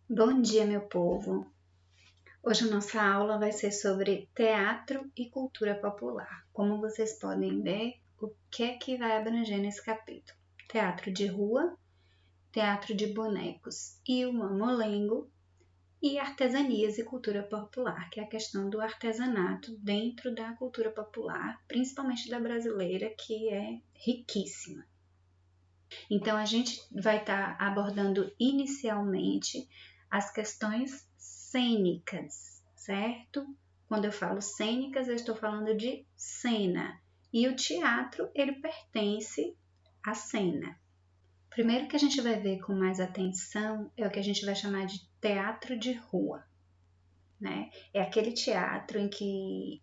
Bom dia, meu povo! Hoje a nossa aula vai ser sobre teatro e cultura popular. Como vocês podem ver, o que é que vai abranger nesse capítulo? Teatro de rua, teatro de bonecos e o mamolengo, e artesanias e cultura popular, que é a questão do artesanato dentro da cultura popular, principalmente da brasileira, que é riquíssima. Então, a gente vai estar abordando inicialmente as questões cênicas, certo? Quando eu falo cênicas, eu estou falando de cena. E o teatro, ele pertence à cena. Primeiro que a gente vai ver com mais atenção é o que a gente vai chamar de teatro de rua, né? É aquele teatro em que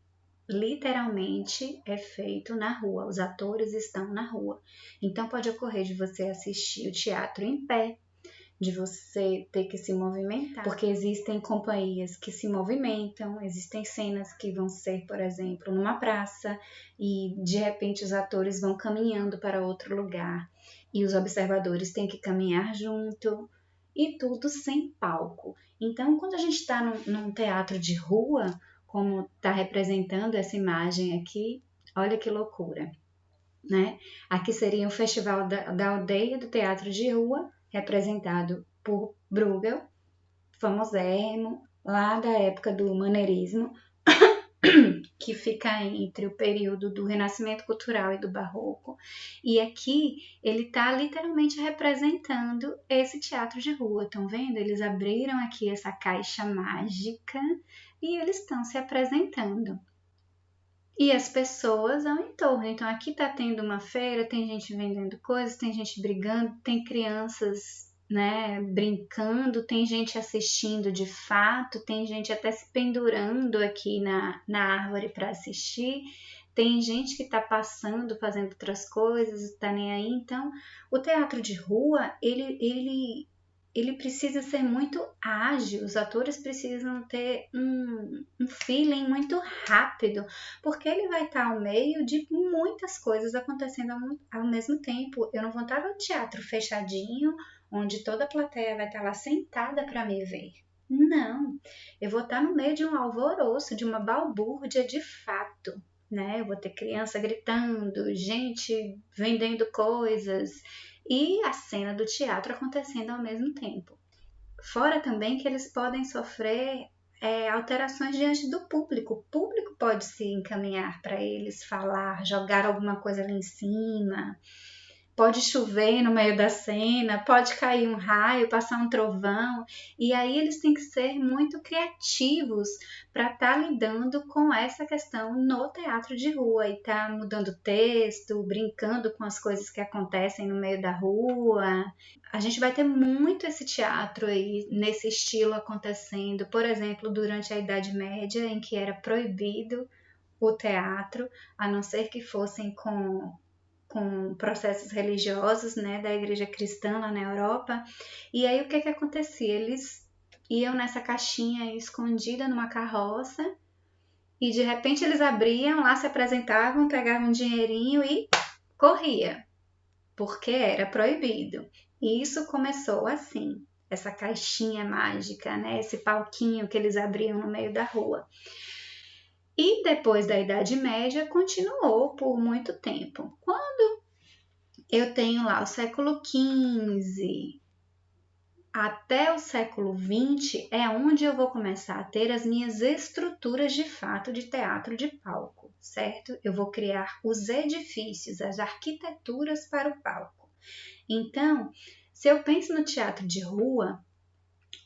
literalmente é feito na rua, os atores estão na rua. Então pode ocorrer de você assistir o teatro em pé, de você ter que se movimentar, porque existem companhias que se movimentam, existem cenas que vão ser, por exemplo, numa praça e de repente os atores vão caminhando para outro lugar e os observadores têm que caminhar junto e tudo sem palco. Então, quando a gente está num teatro de rua, como está representando essa imagem aqui, olha que loucura, né? Aqui seria o Festival da Aldeia do Teatro de Rua, representado por Bruegel, famosérrimo, lá da época do maneirismo, que fica entre o período do Renascimento Cultural e do Barroco. E aqui ele está literalmente representando esse teatro de rua. Estão vendo? Eles abriram aqui essa caixa mágica e eles estão se apresentando. E as pessoas ao entorno. Então, aqui está tendo uma feira, tem gente vendendo coisas, tem gente brigando, tem crianças, né, brincando, tem gente assistindo de fato, tem gente até se pendurando aqui na árvore para assistir, tem gente que está passando, fazendo outras coisas, está nem aí. Então, o teatro de rua, ele precisa ser muito ágil, os atores precisam ter um feeling muito rápido, porque ele vai estar ao meio de muitas coisas acontecendo ao mesmo tempo. Eu não vou estar no teatro fechadinho, onde toda a plateia vai estar lá sentada para me ver. Não, eu vou estar no meio de um alvoroço, de uma balbúrdia de fato, né? Eu vou ter criança gritando, gente vendendo coisas e a cena do teatro acontecendo ao mesmo tempo. Fora também que eles podem sofrer alterações diante do público. O público pode se encaminhar para eles, falar, jogar alguma coisa ali em cima. Pode chover no meio da cena, pode cair um raio, passar um trovão. E aí eles têm que ser muito criativos para estar lidando com essa questão no teatro de rua. E tá mudando texto, brincando com as coisas que acontecem no meio da rua. A gente vai ter muito esse teatro aí, nesse estilo acontecendo. Por exemplo, durante a Idade Média, em que era proibido o teatro, a não ser que fossem com processos religiosos, né, da igreja cristã lá na Europa. E aí o que acontecia? Eles iam nessa caixinha escondida numa carroça e de repente eles abriam, lá se apresentavam, pegavam um dinheirinho e corria, porque era proibido. E isso começou assim, essa caixinha mágica, né, esse palquinho que eles abriam no meio da rua. E depois da Idade Média continuou por muito tempo. Quando eu tenho lá o século XV até o século XX é onde eu vou começar a ter as minhas estruturas de fato de teatro de palco, certo? Eu vou criar os edifícios, as arquiteturas para o palco. Então, se eu penso no teatro de rua,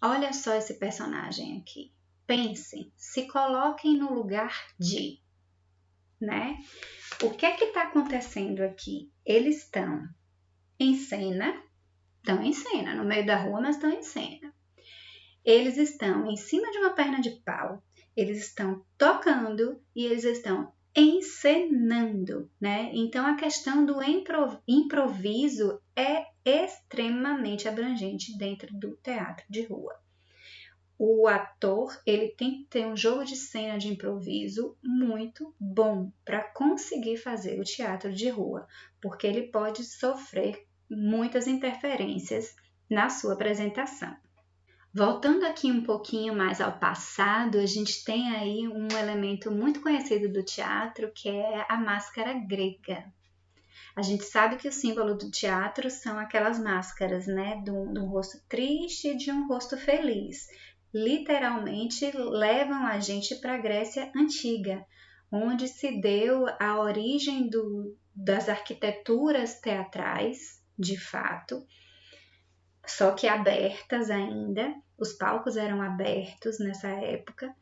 olha só esse personagem aqui. Pensem, se coloquem no lugar de, né? O que é que está acontecendo aqui? Eles estão em cena, no meio da rua, mas estão em cena. Eles estão em cima de uma perna de pau, eles estão tocando e eles estão encenando, né? Então a questão do improviso é extremamente abrangente dentro do teatro de rua. O ator, ele tem que ter um jogo de cena de improviso muito bom para conseguir fazer o teatro de rua, porque ele pode sofrer muitas interferências na sua apresentação. Voltando aqui um pouquinho mais ao passado, a gente tem aí um elemento muito conhecido do teatro, que é a máscara grega. A gente sabe que o símbolo do teatro são aquelas máscaras, né, de um rosto triste e de um rosto feliz. Literalmente levam a gente para a Grécia Antiga, onde se deu a origem das arquiteturas teatrais, de fato, só que abertas ainda. Os palcos eram abertos nessa época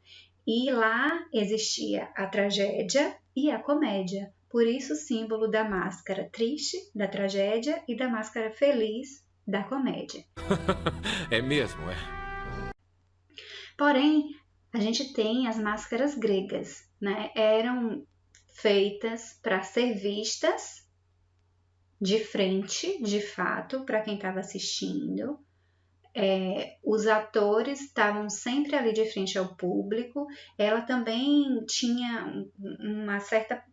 e lá existia a tragédia e a comédia. Por isso o símbolo da máscara triste, da tragédia, e da máscara feliz, da comédia. É mesmo, é. Porém, a gente tem as máscaras gregas, né? Eram feitas para ser vistas de frente, de fato, para quem estava assistindo. Os atores estavam sempre ali de frente ao público. Ela também tinha uma certa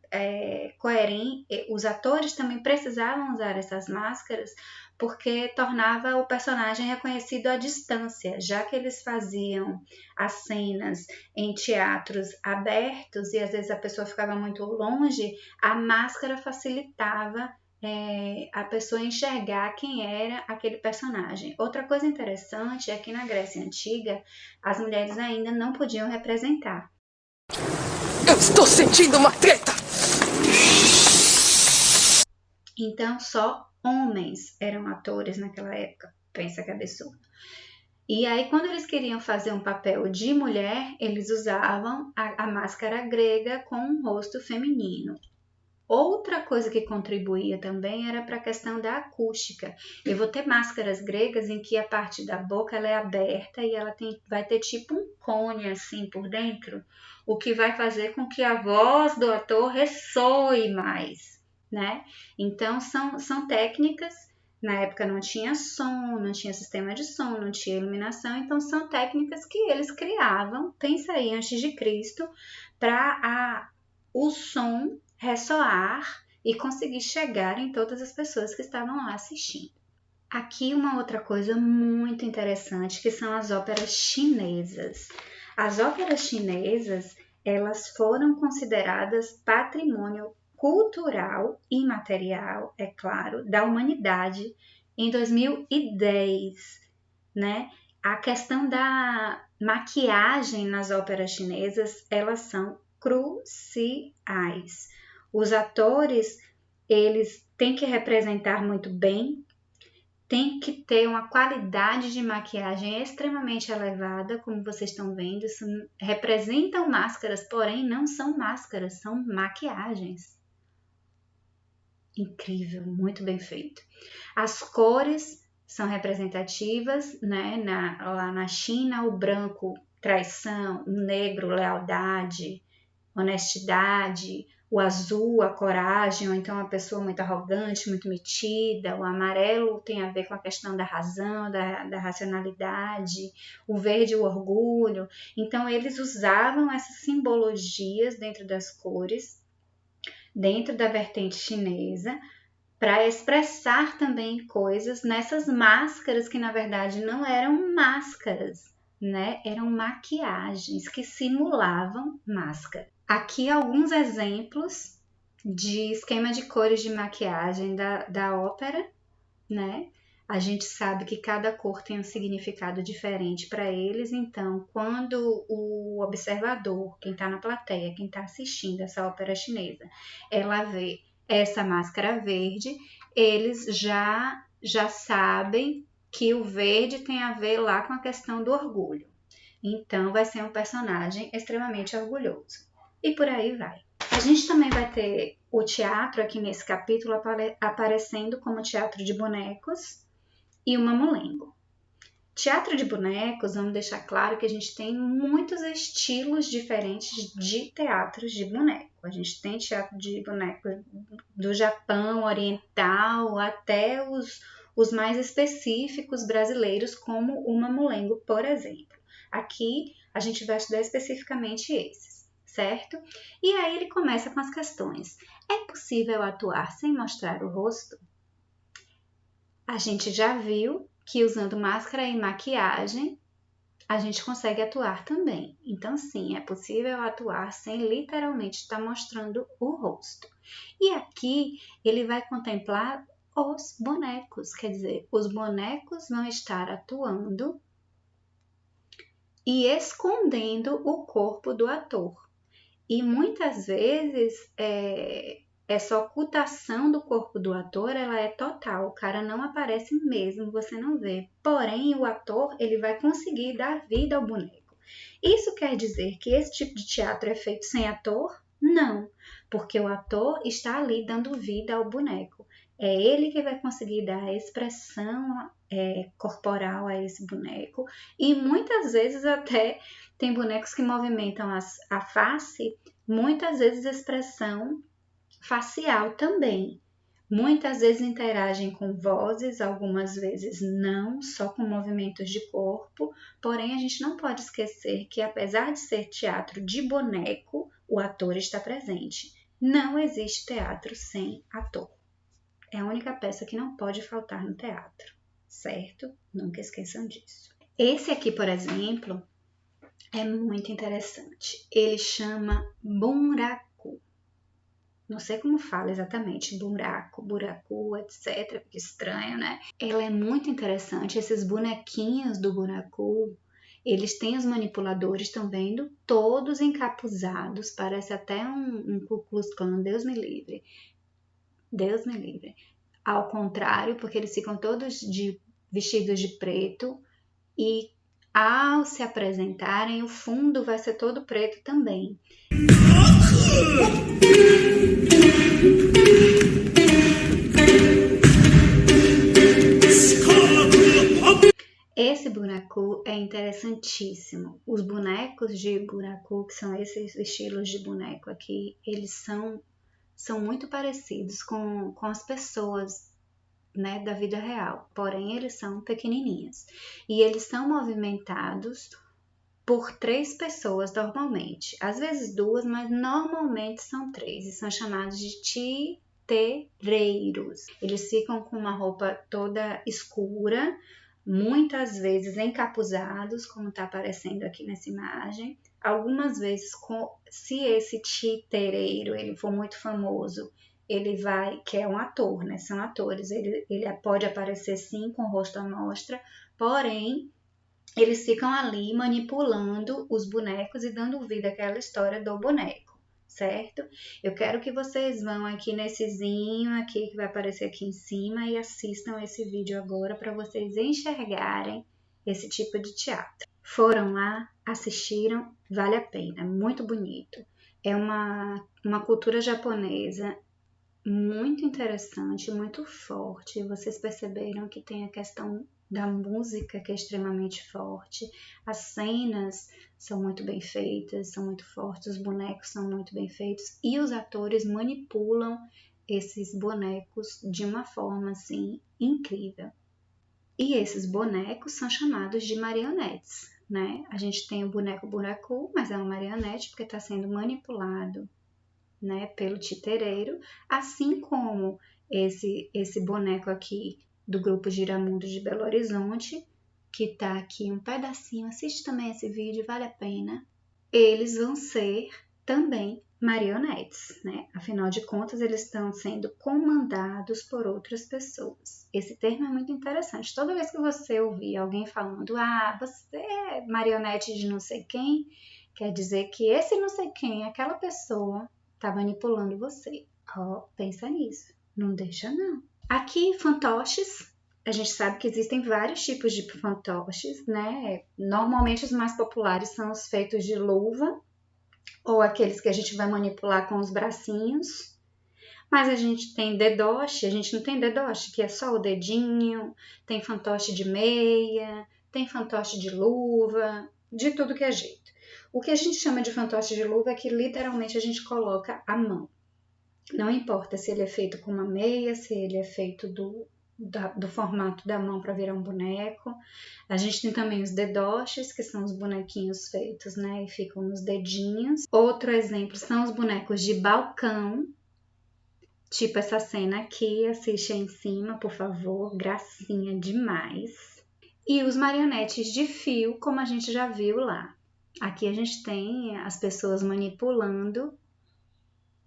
coerência. Os atores também precisavam usar essas máscaras porque tornava o personagem reconhecido à distância, já que eles faziam as cenas em teatros abertos e às vezes a pessoa ficava muito longe, a máscara facilitava a pessoa enxergar quem era aquele personagem. Outra coisa interessante é que na Grécia Antiga, as mulheres ainda não podiam representar. Eu estou sentindo uma treta! Então, só homens eram atores naquela época. Pensa que absurdo. E aí, quando eles queriam fazer um papel de mulher, eles usavam a máscara grega com um rosto feminino. Outra coisa que contribuía também era para a questão da acústica. Eu vou ter máscaras gregas em que a parte da boca ela é aberta e ela vai ter tipo um cone assim por dentro, o que vai fazer com que a voz do ator ressoe mais, né? Então são técnicas. Na época não tinha som, não tinha sistema de som, não tinha iluminação, então são técnicas que eles criavam, pensa aí, antes de Cristo, para o som ressoar e conseguir chegar em todas as pessoas que estavam lá assistindo. Aqui uma outra coisa muito interessante, que são as óperas chinesas. As óperas chinesas, elas foram consideradas patrimônio cultural e imaterial, é claro, da humanidade em 2010, né? A questão da maquiagem nas óperas chinesas, elas são cruciais. Os atores, eles têm que representar muito bem, tem que ter uma qualidade de maquiagem extremamente elevada, como vocês estão vendo. Isso representam máscaras, porém não são máscaras, são maquiagens. Incrível, muito bem feito. As cores são representativas, né? Lá na China, o branco, traição, o negro, lealdade, honestidade, o azul, a coragem, ou então uma pessoa muito arrogante, muito metida, o amarelo tem a ver com a questão da razão, da racionalidade, o verde, o orgulho. Então, eles usavam essas simbologias dentro das cores, dentro da vertente chinesa, para expressar também coisas nessas máscaras que, na verdade, não eram máscaras, né? Eram maquiagens que simulavam máscara. Aqui alguns exemplos de esquema de cores de maquiagem da ópera, né? A gente sabe que cada cor tem um significado diferente para eles, então quando o observador, quem está na plateia, quem está assistindo essa ópera chinesa, ela vê essa máscara verde, eles já sabem que o verde tem a ver lá com a questão do orgulho. Então vai ser um personagem extremamente orgulhoso. E por aí vai. A gente também vai ter o teatro aqui nesse capítulo aparecendo como teatro de bonecos e o mamulengo. Teatro de bonecos, vamos deixar claro que a gente tem muitos estilos diferentes de teatros de boneco. A gente tem teatro de boneco do Japão oriental até os mais específicos brasileiros, como o mamulengo, por exemplo. Aqui a gente vai estudar especificamente esses, certo? E aí ele começa com as questões. É possível atuar sem mostrar o rosto? A gente já viu que usando máscara e maquiagem a gente consegue atuar também. Então, sim, é possível atuar sem literalmente estar mostrando o rosto. E aqui ele vai contemplar os bonecos, quer dizer, os bonecos vão estar atuando e escondendo o corpo do ator. E muitas vezes essa ocultação do corpo do ator ela é total, o cara não aparece mesmo, você não vê. Porém, o ator ele vai conseguir dar vida ao boneco. Isso quer dizer que esse tipo de teatro é feito sem ator? Não, porque o ator está ali dando vida ao boneco. É ele que vai conseguir dar a expressão corporal a esse boneco. E muitas vezes até tem bonecos que movimentam a face, muitas vezes expressão facial também. Muitas vezes interagem com vozes, algumas vezes não, só com movimentos de corpo. Porém, a gente não pode esquecer que, apesar de ser teatro de boneco, o ator está presente. Não existe teatro sem ator. É a única peça que não pode faltar no teatro, certo? Nunca esqueçam disso. Esse aqui, por exemplo, é muito interessante. Ele chama Bunraku. Não sei como fala exatamente, buraco, etc. Que estranho, né? Ela é muito interessante. Esses bonequinhos do Bunraku, eles têm os manipuladores, estão vendo? Todos encapuzados. Parece até um Ku Klux Klan, Deus me livre. Deus me livre. Ao contrário, porque eles ficam todos vestidos de preto e ao se apresentarem, o fundo vai ser todo preto também. Esse Bunraku é interessantíssimo. Os bonecos de Bunraku, que são esses estilos de boneco aqui, eles são muito parecidos com as pessoas, né, da vida real. Porém, eles são pequenininhos. E eles são movimentados por 3 pessoas normalmente. Às vezes 2, mas normalmente são 3. E são chamados de titereiros. Eles ficam com uma roupa toda escura, muitas vezes encapuzados, como está aparecendo aqui nessa imagem. Algumas vezes, se esse titereiro ele for muito famoso, ele vai, que é um ator, né? São atores, ele pode aparecer sim com o rosto à mostra, porém, eles ficam ali manipulando os bonecos e dando vida àquela história do boneco, certo? Eu quero que vocês vão aqui nessezinho aqui que vai aparecer aqui em cima e assistam esse vídeo agora para vocês enxergarem esse tipo de teatro. Foram lá, assistiram, vale a pena, muito bonito. É uma cultura japonesa muito interessante, muito forte. Vocês perceberam que tem a questão da música, que é extremamente forte. As cenas são muito bem feitas, são muito fortes, os bonecos são muito bem feitos e os atores manipulam esses bonecos de uma forma assim incrível. E esses bonecos são chamados de marionetes, né? A gente tem o boneco Bunraku, mas é uma marionete porque está sendo manipulado, né, pelo titereiro, assim como esse boneco aqui do grupo Giramundo de Belo Horizonte, que tá aqui um pedacinho, assiste também esse vídeo, vale a pena. Eles vão ser também marionetes, né? Afinal de contas, eles estão sendo comandados por outras pessoas. Esse termo é muito interessante. Toda vez que você ouvir alguém falando, você é marionete de não sei quem, quer dizer que esse não sei quem, aquela pessoa, tá manipulando você. Pensa nisso. Não deixa, não. Aqui, fantoches. A gente sabe que existem vários tipos de fantoches, né? Normalmente, os mais populares são os feitos de luva ou aqueles que a gente vai manipular com os bracinhos. Mas a gente tem dedoche, a gente não tem dedoche, que é só o dedinho. Tem fantoche de meia, tem fantoche de luva, de tudo que é jeito. O que a gente chama de fantoche de luva é que literalmente a gente coloca a mão. Não importa se ele é feito com uma meia, se ele é feito do formato da mão para virar um boneco. A gente tem também os dedoches, que são os bonequinhos feitos, né, e ficam nos dedinhos. Outro exemplo são os bonecos de balcão, tipo essa cena aqui, assiste aí em cima, por favor, gracinha demais. E os marionetes de fio, como a gente já viu lá. Aqui a gente tem as pessoas manipulando,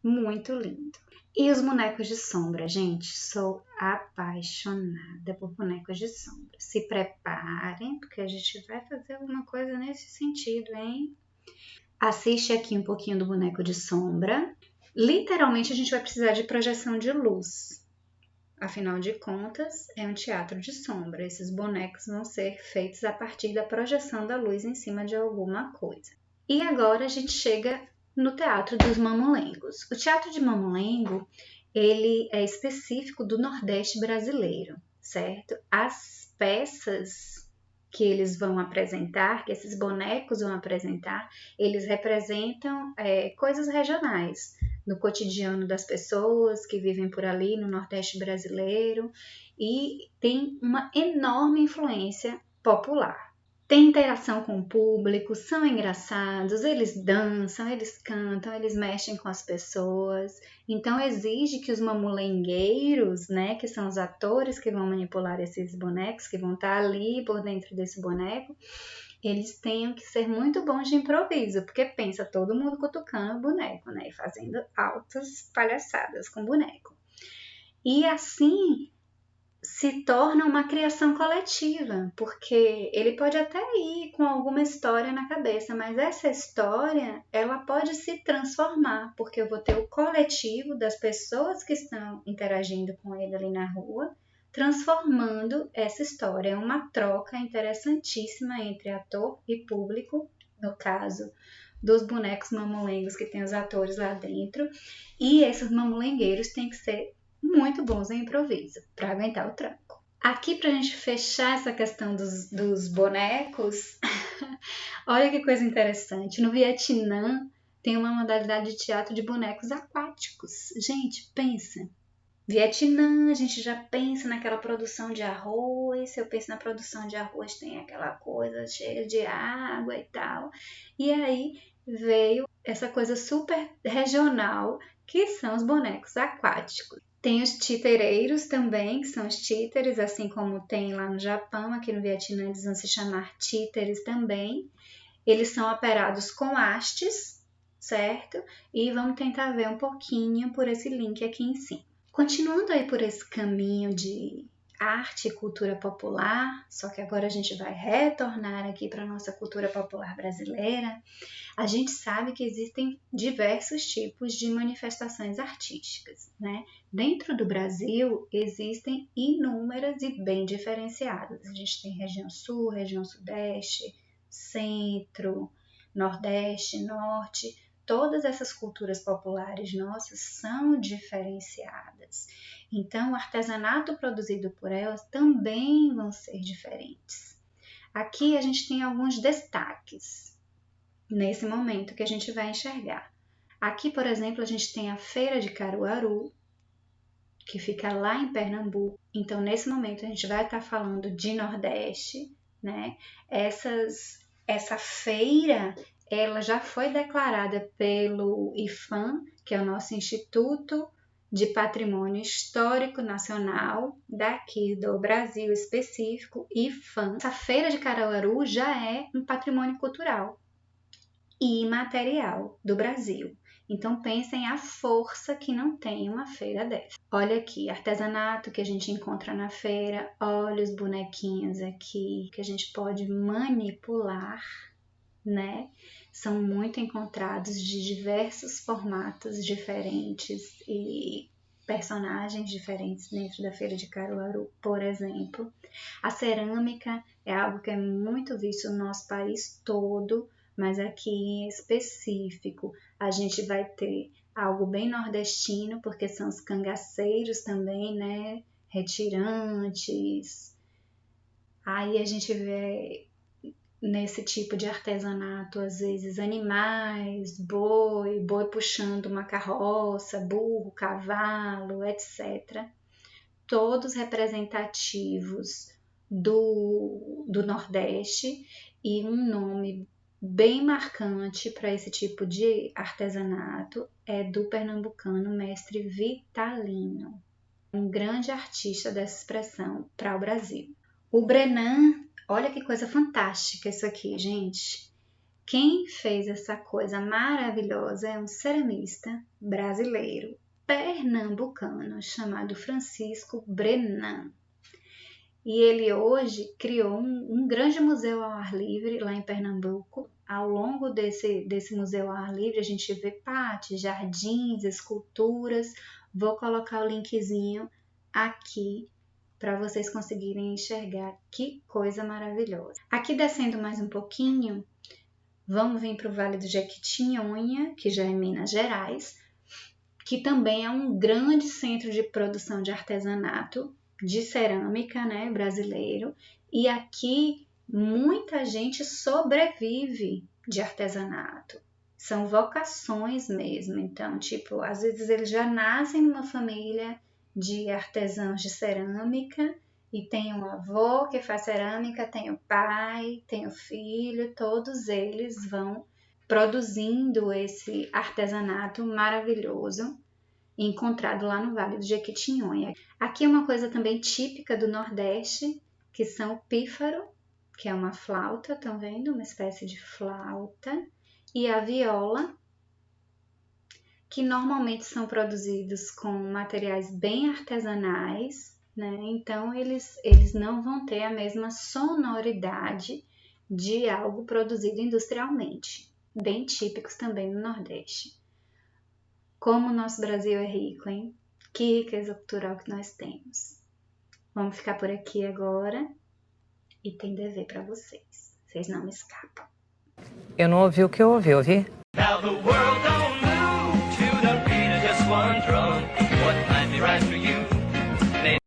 muito lindo. E os bonecos de sombra, gente, sou apaixonada por bonecos de sombra. Se preparem, porque a gente vai fazer alguma coisa nesse sentido, hein? Assiste aqui um pouquinho do boneco de sombra. Literalmente a gente vai precisar de projeção de luz. Afinal de contas, é um teatro de sombra. Esses bonecos vão ser feitos a partir da projeção da luz em cima de alguma coisa. E agora a gente chega no Teatro dos Mamulengos. O Teatro de Mamulengo, ele é específico do Nordeste brasileiro, certo? As peças que eles vão apresentar, que esses bonecos vão apresentar, eles representam coisas regionais, no cotidiano das pessoas que vivem por ali no Nordeste brasileiro, e tem uma enorme influência popular. Tem interação com o público, são engraçados, eles dançam, eles cantam, eles mexem com as pessoas. Então exige que os mamulengueiros, né, que são os atores que vão manipular esses bonecos, que vão estar ali por dentro desse boneco, eles tenham que ser muito bons de improviso, porque pensa todo mundo cutucando o boneco, né, e fazendo altas palhaçadas com o boneco. E assim se torna uma criação coletiva, porque ele pode até ir com alguma história na cabeça, mas essa história, ela pode se transformar, porque eu vou ter o coletivo das pessoas que estão interagindo com ele ali na rua, transformando essa história. É uma troca interessantíssima entre ator e público, no caso dos bonecos mamulengos que tem os atores lá dentro, e esses mamulengueiros têm que ser muito bons em improviso, para aguentar o tranco. Aqui, para a gente fechar essa questão dos bonecos, olha que coisa interessante. No Vietnã, tem uma modalidade de teatro de bonecos aquáticos. Gente, pensa. Vietnã, a gente já pensa naquela produção de arroz. Se eu penso na produção de arroz, tem aquela coisa cheia de água e tal. E aí veio essa coisa super regional, que são os bonecos aquáticos. Tem os títereiros também, que são os títeres, assim como tem lá no Japão, aqui no Vietnã eles vão se chamar títeres também. Eles são operados com hastes, certo? E vamos tentar ver um pouquinho por esse link aqui em cima. Continuando aí por esse caminho de arte e cultura popular, só que agora a gente vai retornar aqui para a nossa cultura popular brasileira, a gente sabe que existem diversos tipos de manifestações artísticas, né? Dentro do Brasil existem inúmeras e bem diferenciadas. A gente tem região sul, região sudeste, centro, nordeste, norte. Todas essas culturas populares nossas são diferenciadas. Então, o artesanato produzido por elas também vão ser diferentes. Aqui a gente tem alguns destaques nesse momento que a gente vai enxergar. Aqui, por exemplo, a gente tem a Feira de Caruaru, que fica lá em Pernambuco. Então, nesse momento, a gente vai estar falando de Nordeste, né? Essa feira, ela já foi declarada pelo IPHAN, que é o nosso Instituto de Patrimônio Histórico Nacional, daqui do Brasil específico, IPHAN. Essa Feira de Caruaru já é um patrimônio cultural e imaterial do Brasil. Então pensem a força que não tem uma feira dessa. Olha aqui, artesanato que a gente encontra na feira, olha os bonequinhos aqui que a gente pode manipular, né? São muito encontrados de diversos formatos diferentes e personagens diferentes dentro da Feira de Caruaru, por exemplo. A cerâmica é algo que é muito visto no nosso país todo, mas aqui em específico a gente vai ter algo bem nordestino, porque são os cangaceiros também, né? Retirantes. Aí a gente vê nesse tipo de artesanato, às vezes, animais, boi puxando uma carroça, burro, cavalo, etc. Todos representativos do Nordeste e um nome bem marcante para esse tipo de artesanato é do pernambucano mestre Vitalino, um grande artista dessa expressão para o Brasil. O Brenan, olha que coisa fantástica isso aqui, gente. Quem fez essa coisa maravilhosa é um ceramista brasileiro, pernambucano, chamado Francisco Brenan. E ele hoje criou um grande museu ao ar livre lá em Pernambuco. Ao longo desse museu ao ar livre, a gente vê pátios, jardins, esculturas. Vou colocar o linkzinho aqui para vocês conseguirem enxergar que coisa maravilhosa. Aqui descendo mais um pouquinho, vamos vir para o Vale do Jequitinhonha, que já é Minas Gerais, que também é um grande centro de produção de artesanato, de cerâmica, né, brasileiro. E aqui muita gente sobrevive de artesanato. São vocações mesmo. Então, tipo, às vezes eles já nascem numa família de artesãos de cerâmica e tem um avô que faz cerâmica, tem o pai, tem o filho, todos eles vão produzindo esse artesanato maravilhoso encontrado lá no Vale do Jequitinhonha. Aqui é uma coisa também típica do Nordeste, que são o pífaro, que é uma flauta, estão vendo? Uma espécie de flauta, e a viola, que normalmente são produzidos com materiais bem artesanais, né? Então eles não vão ter a mesma sonoridade de algo produzido industrialmente, bem típicos também no Nordeste. Como o nosso Brasil é rico, hein? Que riqueza cultural que nós temos. Vamos ficar por aqui agora e tem dever para vocês. Vocês não me escapam. Eu não ouvi o que eu ouvi, ouvi? Now the world don't move to the beat of just one drum.